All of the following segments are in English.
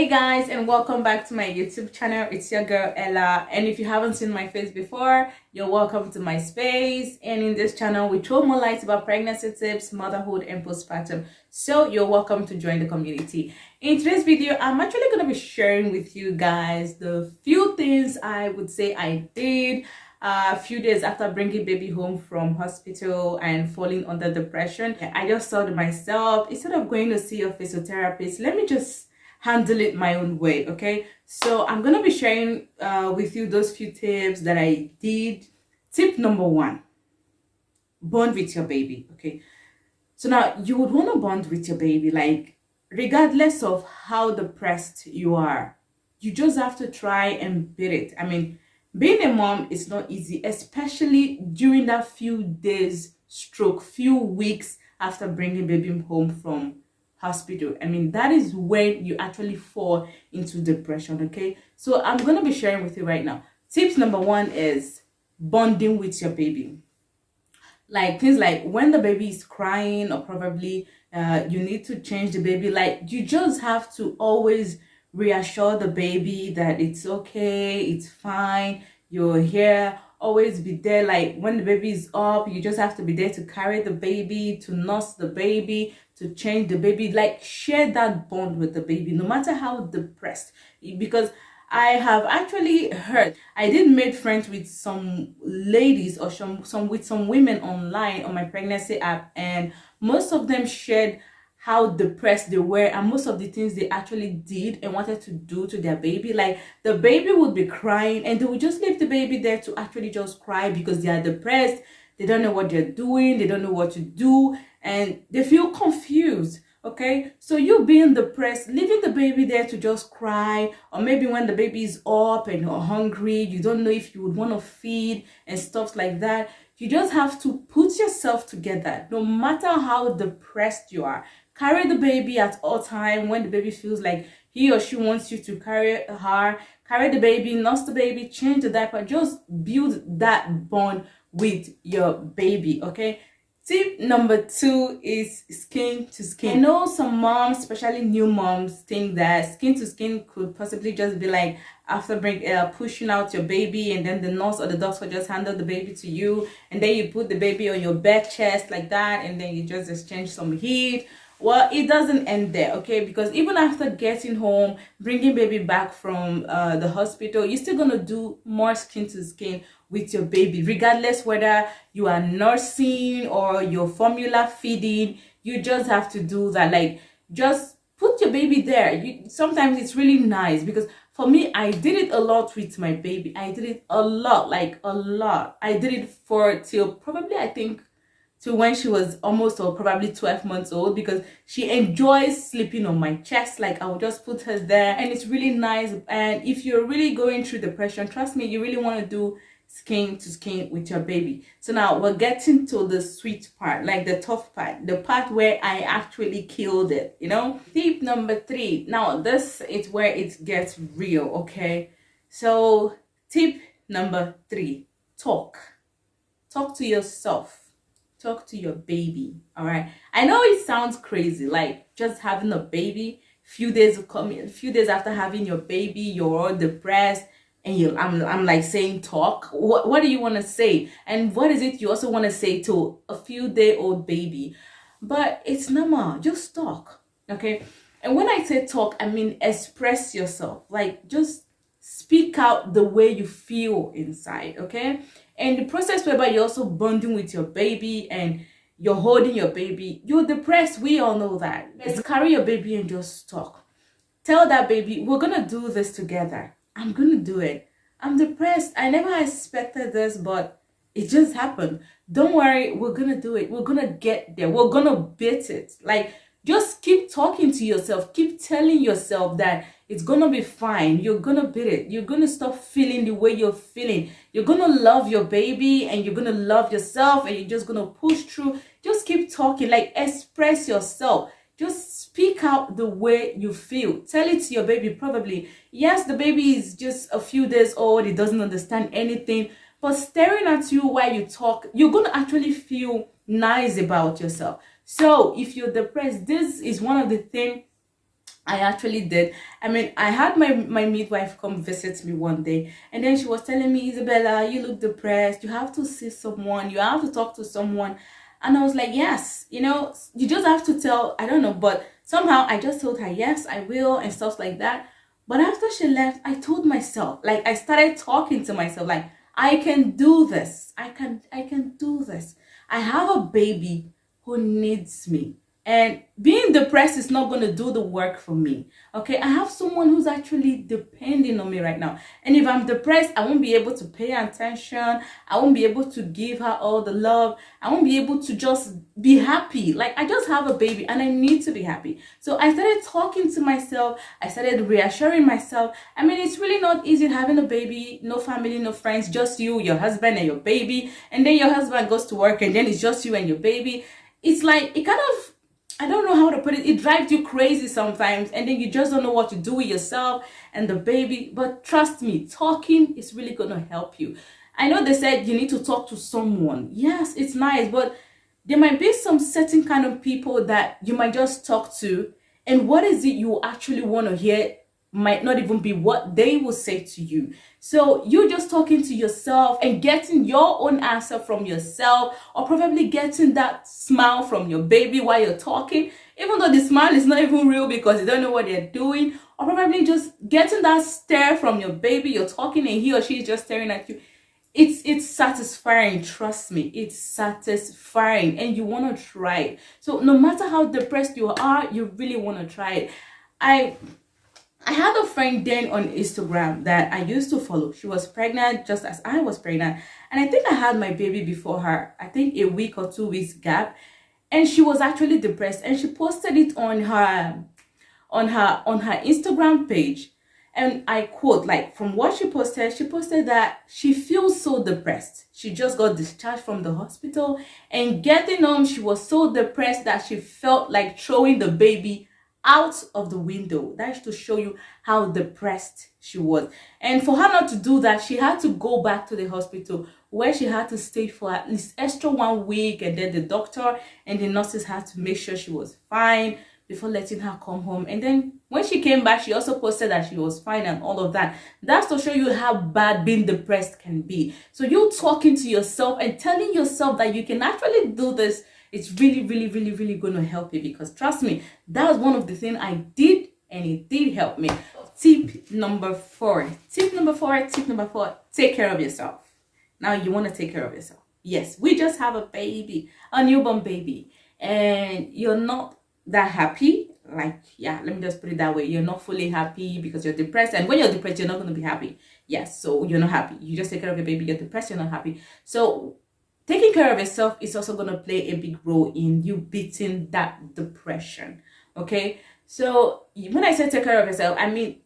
Hey guys, and welcome back to my YouTube channel. It's your girl Ella, and if you haven't seen my face before, you're welcome to my space. And in this channel we throw more light about pregnancy tips, motherhood, and postpartum, so you're welcome to join the community. In today's video, I'm actually going to be sharing with you guys the few things I would say I did a few days after bringing baby home from hospital and falling under depression. I just thought to myself, instead of going to see a physiotherapist, let me just handle it my own way. Okay, so I'm gonna be sharing with you those few tips that I did. Tip number one: bond with your baby. Okay, so now you would want to bond with your baby, like regardless of how depressed you are. You just have to try and beat it. I mean, being a mom is not easy, especially during that few days stroke few weeks after bringing baby home from hospital. I mean, that is when you actually fall into depression. Okay, so I'm gonna be sharing with you right now. Tips number one is bonding with your baby. Like things like when the baby is crying, or probably you need to change the baby, like you just have to always reassure the baby that it's okay, it's fine, you're here. Always be there. Like when the baby is up, you just have to be there to carry the baby, to nurse the baby, to change the baby. Like share that bond with the baby, no matter how depressed. Because I have actually heard, I did make friends with some ladies, or some women online on my pregnancy app, and most of them shared how depressed they were and most of the things they actually did and wanted to do to their baby. Like the baby would be crying and they would just leave the baby there to actually just cry because they are depressed. They don't know what they're doing, they don't know what to do, and they feel confused. Okay, so you being depressed, leaving the baby there to just cry, or maybe when the baby is up and you're hungry, you don't know if you would want to feed and stuff like that. You just have to put yourself together, no matter how depressed you are. Carry the baby at all time. When the baby feels like he or she wants you to carry her, carry the baby, nurse the baby, change the diaper. Just build that bond with your baby. Okay, tip number two is skin to skin. I know some moms, especially new moms, think that skin to skin could possibly just be like after pushing out your baby, and then the nurse or the doctor just handle the baby to you, and then you put the baby on your bed chest like that, and then you just exchange some heat. Well, it doesn't end there. Okay, because even after getting home, bringing baby back from the hospital, you're still gonna do more skin to skin with your baby, regardless whether you are nursing or you're formula feeding. You just have to do that. Like just put your baby there. Sometimes it's really nice, because for me, I did it a lot with my baby. I did it a lot, like a lot. I did it for till probably, I think, to when she was almost, or probably 12 months old, because she enjoys sleeping on my chest. Like I would just put her there, and it's really nice. And if you're really going through depression, trust me, you really want to do skin to skin with your baby. So now we're getting to the sweet part, like the tough part, the part where I actually killed it, you know. Tip number three. Now this is where it gets real. Okay, so tip number three: talk to yourself. Talk to your baby. All right, I know it sounds crazy, like just having a baby, few days after having your baby, you're all depressed, and I'm like saying talk. What do you want to say, and what is it you also want to say to a few-day-old baby? But it's normal, just talk. Okay, and when I say talk, I mean express yourself. Like just speak out the way you feel inside. Okay, and the process whereby you're also bonding with your baby and you're holding your baby, you're depressed, we all know that. Let's carry your baby and just talk. Tell that baby, we're gonna do this together. I'm gonna do it. I'm depressed, I never expected this, but it just happened. Don't worry, we're gonna do it. We're gonna get there. We're gonna beat it. Like just keep talking to yourself, keep telling yourself that it's gonna be fine. You're gonna beat it. You're gonna stop feeling the way you're feeling. You're gonna love your baby, and you're gonna love yourself, and you're just gonna push through. Just keep talking, like express yourself. Just speak out the way you feel. Tell it to your baby. Probably, yes, the baby is just a few days old, it doesn't understand anything, but staring at you while you talk, you're gonna actually feel nice about yourself. So if you're depressed, this is one of the things I actually did. I mean, I had my midwife come visit me one day, and then she was telling me, Isabella, you look depressed. You have to see someone. You have to talk to someone. And I was like, yes, you just have to tell. I don't know, but somehow I just told her, yes, I will, and stuff like that. But after she left, I told myself, like, I started talking to myself, like, I can do this. I can do this. I have a baby who needs me. And being depressed is not going to do the work for me. Okay, I have someone who's actually depending on me right now. And if I'm depressed, I won't be able to pay attention. I won't be able to give her all the love. I won't be able to just be happy. Like, I just have a baby and I need to be happy. So I started talking to myself. I started reassuring myself. I mean, it's really not easy having a baby, no family, no friends, just you, your husband, and your baby. And then your husband goes to work, and then it's just you and your baby. It's like, it kind of, I don't know how to put it. It drives you crazy sometimes, and then you just don't know what to do with yourself and the baby. But trust me, talking is really going to help you. I know they said you need to talk to someone. Yes, it's nice, but there might be some certain kind of people that you might just talk to, and what is it you actually want to hear might not even be what they will say to you. So you're just talking to yourself and getting your own answer from yourself, or probably getting that smile from your baby while you're talking, even though the smile is not even real because you don't know what they're doing, or probably just getting that stare from your baby. You're talking and he or she is just staring at you. It's satisfying. Trust me, it's satisfying, and you want to try it. So no matter how depressed you are, you really want to try it. I had a friend then on Instagram that I used to follow. She was pregnant just as I was pregnant. And I think I had my baby before her. I think a week or 2 weeks gap. And she was actually depressed. And she posted it on her Instagram page. And I quote, like, from what she posted that she feels so depressed. She just got discharged from the hospital. And getting home, she was so depressed that she felt like throwing the baby out of the window. That's to show you how depressed she was. And for her not to do that, she had to go back to the hospital, where she had to stay for at least extra 1 week, and then the doctor and the nurses had to make sure she was fine before letting her come home. And then when she came back, she also posted that she was fine and all of that. That's to show you how bad being depressed can be. So you talking to yourself and telling yourself that you can actually do this, it's really, really, really, really going to help you, because trust me, that was one of the things I did, and it did help me. Tip number four, take care of yourself. Now you want to take care of yourself. Yes, we just have a baby, a newborn baby, and you're not that happy. Like, yeah, let me just put it that way. You're not fully happy because you're depressed, and when you're depressed, you're not going to be happy. Yes, so you're not happy. You just take care of your baby, you're depressed, you're not happy. So taking care of yourself is also going to play a big role in you beating that depression. Okay, so when I say take care of yourself, I mean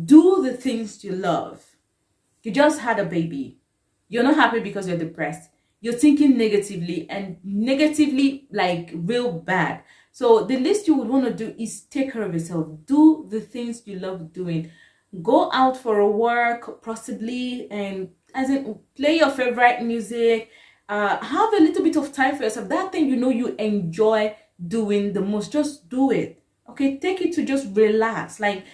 do the things you love. You just had a baby. You're not happy because you're depressed. You're thinking negatively, and negatively, like, real bad. So the least you would want to do is take care of yourself. Do the things you love doing. Go out for a walk, possibly, and as in play your favorite music. Have a little bit of time for yourself. That thing you enjoy doing the most, just do it. Okay, take it to just relax. Like,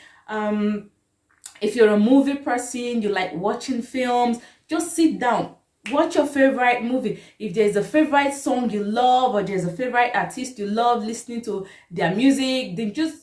if you're a movie person, you like watching films, just sit down, watch your favorite movie. If there's a favorite song you love, or there's a favorite artist you love listening to their music, then just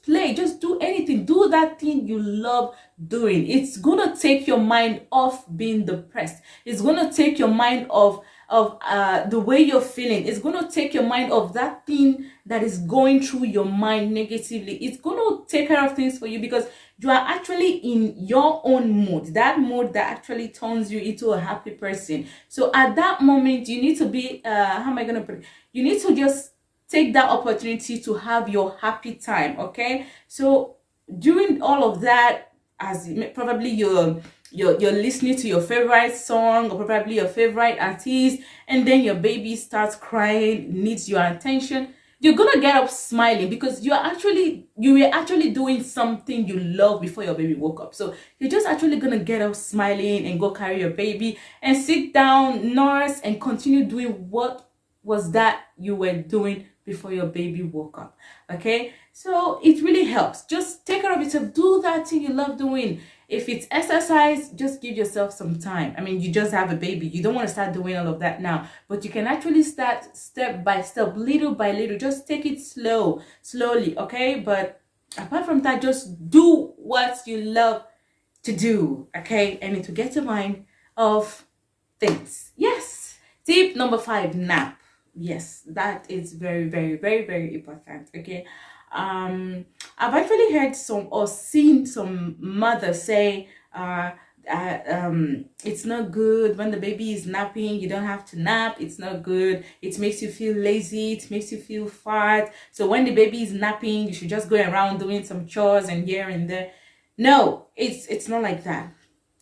play, just do anything. Do that thing you love doing. It's gonna take your mind off being depressed. It's gonna take your mind off the way you're feeling. It's gonna take your mind off that thing that is going through your mind negatively. It's gonna take care of things for you, because you are actually in your own mood, that mood that actually turns you into a happy person. So at that moment, you need to be how am I gonna put it? You need to just take that opportunity to have your happy time. Okay, so during all of that, as probably you're listening to your favorite song, or probably your favorite artist, and then your baby starts crying, needs your attention, you're gonna get up smiling, because you were actually doing something you love before your baby woke up. So you're just actually gonna get up smiling and go carry your baby and sit down, nurse, and continue doing what was that you were doing before your baby woke up. Okay, So it really helps. Just take care of yourself. Do that thing you love doing. If it's exercise, just give yourself some time. I mean, you just have a baby. You don't want to start doing all of that now. But you can actually start step by step, little by little. Just take it slowly, okay? But apart from that, just do what you love to do, okay? And it will get your mind off things. Yes. Tip number 5, nap. Yes, that is very, very, very, very important, okay? I've actually heard some or seen some mothers say it's not good when the baby is napping. You don't have to nap. It's not good. It makes you feel lazy. It makes you feel fat. So when the baby is napping, you should just go around doing some chores and here and there. No, it's not like that.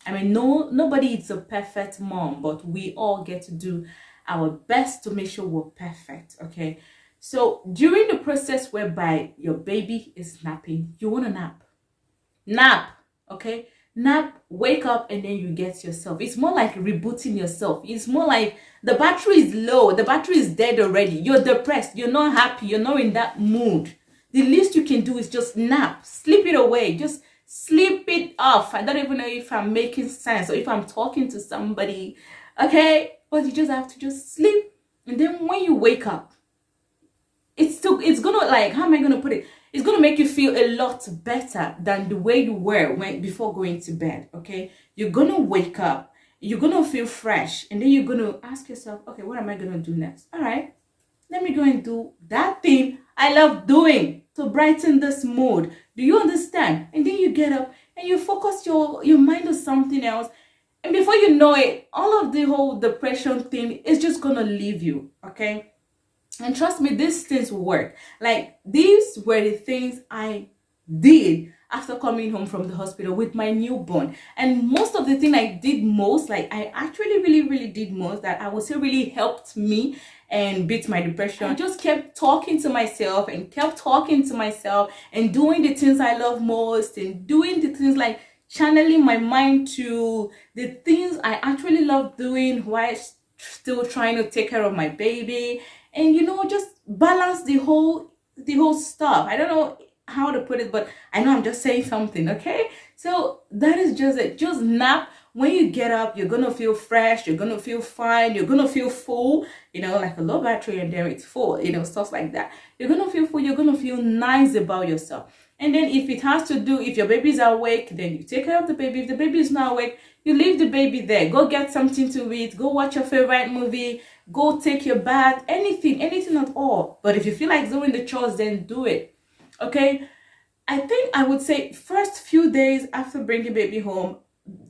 I mean, nobody is a perfect mom, but we all get to do our best to make sure we're perfect, okay? So during the process whereby your baby is napping, you want to nap, okay? Nap, wake up, and then you get yourself. It's more like rebooting yourself. It's more like the battery is low, the battery is dead already. You're depressed, you're not happy, you're not in that mood. The least you can do is just nap, sleep it away, just sleep it off. I don't even know if I'm making sense or if I'm talking to somebody, okay? But you just have to just sleep, and then when you wake up, it's gonna, like, how am I gonna put it? It's gonna make you feel a lot better than the way you were before going to bed, okay? You're gonna wake up, you're gonna feel fresh, and then you're gonna ask yourself, okay, what am I gonna do next? All right, let me go and do that thing I love doing to brighten this mood. Do you understand? And then you get up and you focus your mind on something else, and before you know it, all of the whole depression thing is just gonna leave you, okay? And trust me, these things work. Like, these were the things I did after coming home from the hospital with my newborn. And most of the thing I did most, like I actually really did most, that I would say really helped me and beat my depression. I just kept talking to myself and kept talking to myself and doing the things I love most and doing the things like channeling my mind to the things I actually love doing while still trying to take care of my baby, and just balance the whole stuff. I don't know how to put it, but I know I'm just saying something, okay? So that is just it. Just nap. When you get up, you're gonna feel fresh, you're gonna feel fine, you're gonna feel full, like a low battery and then it's full, stuff like that. You're gonna feel full, you're gonna feel nice about yourself. And then if it has to do, if your baby's awake, then you take care of the baby. If the baby is not awake, you leave the baby there. Go get something to eat, go watch your favorite movie, go take your bath, anything at all. But if you feel like doing the chores, then do it, okay? I think I would say first few days after bringing baby home,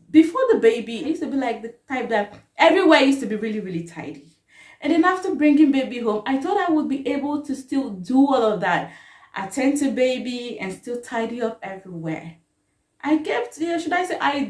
before the baby, I used to be like the type that everywhere used to be really tidy. And then after bringing baby home, I thought I would be able to still do all of that, attend to baby and still tidy up everywhere. I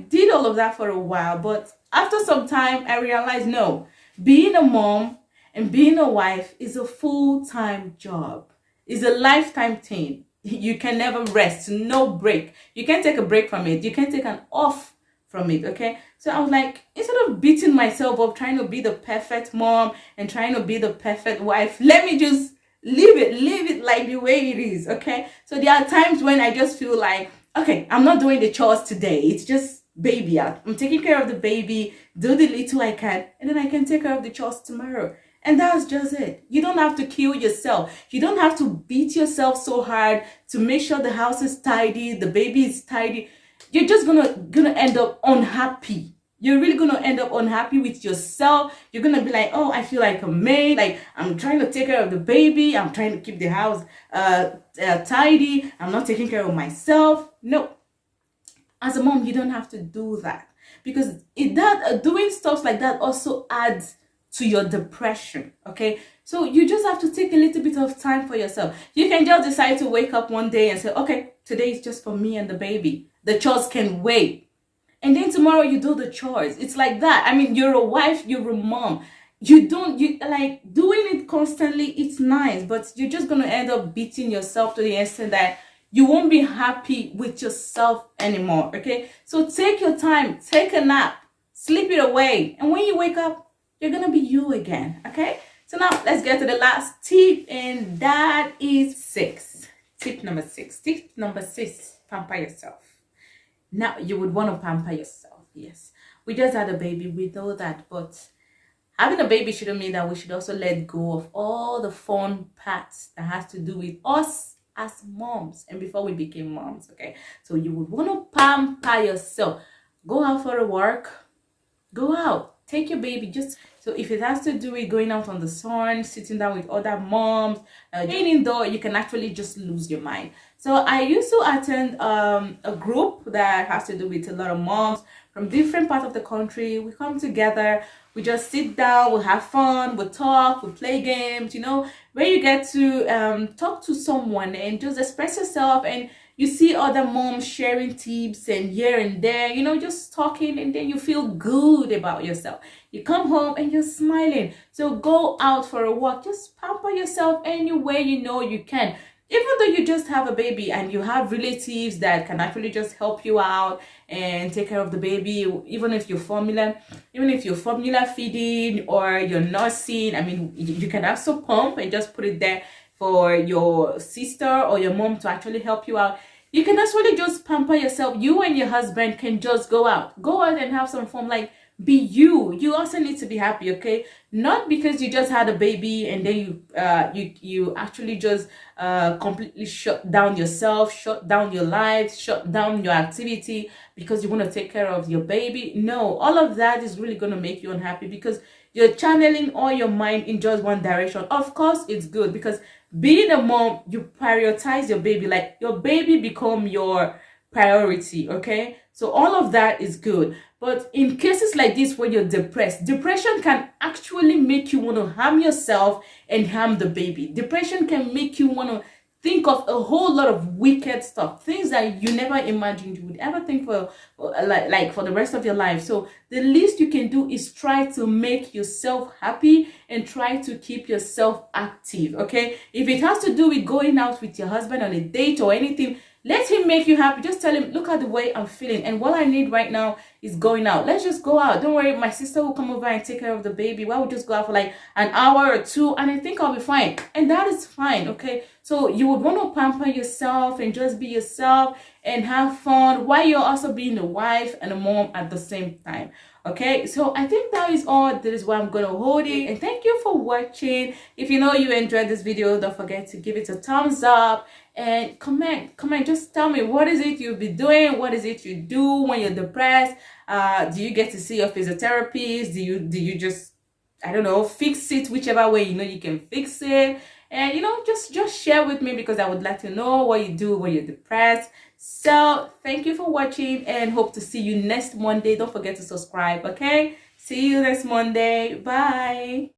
did all of that for a while, but after some time I realized, no, being a mom and being a wife is a full-time job. It's a lifetime thing. You can never rest, no break. You can't take a break from it. You can't take an off from it, okay? So I was like, instead of beating myself up trying to be the perfect mom and trying to be the perfect wife, let me just live it like the way it is, okay? So there are times when I just feel like, okay, I'm not doing the chores today. It's just baby out. I'm taking care of the baby, do the little I can, and then I can take care of the chores tomorrow. And that's just it. You don't have to kill yourself. You don't have to beat yourself so hard to make sure the house is tidy, the baby is tidy. You're just gonna end up unhappy. You're really gonna end up unhappy with yourself. You're gonna be like, oh, I feel like a maid. Like, I'm trying to take care of the baby. I'm trying to keep the house tidy. I'm not taking care of myself. No. As a mom, you don't have to do that, because doing stuff like that also adds to your depression, okay? So you just have to take a little bit of time for yourself. You can just decide to wake up one day and say, okay, today is just for me and the baby. The chores can wait. And then tomorrow you do the chores. It's like that. I mean, you're a wife, you're a mom. You like doing it constantly, it's nice, but you're just going to end up beating yourself to the extent that you won't be happy with yourself anymore, okay? So take your time, take a nap, sleep it away. And when you wake up, you're going to be you again, okay? So now let's get to the last tip, and that is 6. Tip number 6. Tip number 6, pamper yourself. Now, you would want to pamper yourself. Yes, we just had a baby, we know that, but having a baby shouldn't mean that we should also let go of all the fun parts that has to do with us as moms and before we became moms. Okay, so you would want to pamper yourself. Go out for a walk. Go out, take your baby. Just so if it has to do with going out on the sun, sitting down with other moms, being indoor, you can actually just lose your mind. So I used to attend a group that has to do with a lot of moms from different parts of the country. We come together, we just sit down, we have fun, we talk, we play games, where you get to talk to someone and just express yourself, and you see other moms sharing tips and here and there, just talking, and then you feel good about yourself. You come home and you're smiling. So go out for a walk, just pamper yourself any way you can. Even though you just have a baby and you have relatives that can actually just help you out and take care of the baby, even if you're formula feeding or you're nursing, I mean, you can also pump and just put it there for your sister or your mom to actually help you out. You can actually just pamper yourself. You and your husband can just go out and have some fun. Like, be you also need to be happy, okay? Not because you just had a baby and then you actually just completely shut down yourself, shut down your life, shut down your activity because you want to take care of your baby. No, all of that is really going to make you unhappy because you're channeling all your mind in just one direction. Of course, it's good because being a mom, you prioritize your baby. Like, your baby become your priority, okay? So all of that is good. But in cases like this where you're depressed, depression can actually make you want to harm yourself and harm the baby. Depression can make you want to think of a whole lot of wicked stuff, things that you never imagined you would ever think for the rest of your life. So the least you can do is try to make yourself happy and try to keep yourself active, okay? If it has to do with going out with your husband on a date or anything, let him make you happy. Just tell him, look at the way I'm feeling, and what I need right now is going out. Let's just go out. Don't worry, my sister will come over and take care of the baby. Why would just go out for like an hour or two, and I think I'll be fine. And that is fine, okay? So you would want to pamper yourself and just be yourself and have fun while you're also being a wife and a mom at the same time. Okay, so I think that is all. That is where I'm gonna hold it, and thank you for watching. If you enjoyed this video, don't forget to give it a thumbs up and comment. Just tell me, what is it you'll be doing? What is it you do when you're depressed? Do you get to see your physiotherapist? Do you just, I don't know, fix it whichever way you can fix it? And just share with me, because I would like to know what you do when you're depressed. So thank you for watching, and hope to see you next Monday. Don't forget to subscribe, okay? See you next Monday. Bye.